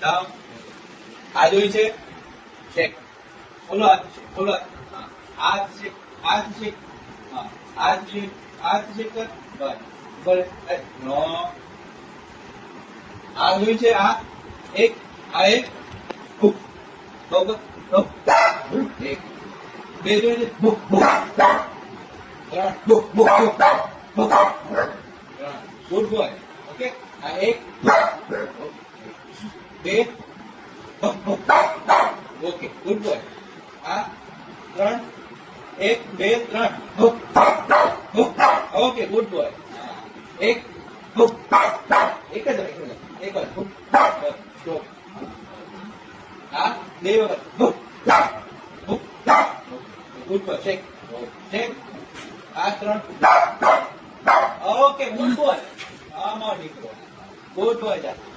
Down. આ જોઈ છે શેક. ખોલો હાથ, ખોલો હાથ શેક, હાથ શેક. હા, હાથ શેક, હાથ શેક કર. બસ બસ. નો આ જોઈ છે. આ એક, આ એક. એક બે જોઈ છે. ત્રણ. Good boy. ઓકે. આ એક બે. Okay good boy. આ ત્રણ. એક બે ત્રણ. Okay good boy. એક એક જ એક વાર સ્ટોપ. આ બે વખત ગુડ બોય. શેક શેક. આ ત્રણ. Okay good boy. આમાં નીકળો. Good boy.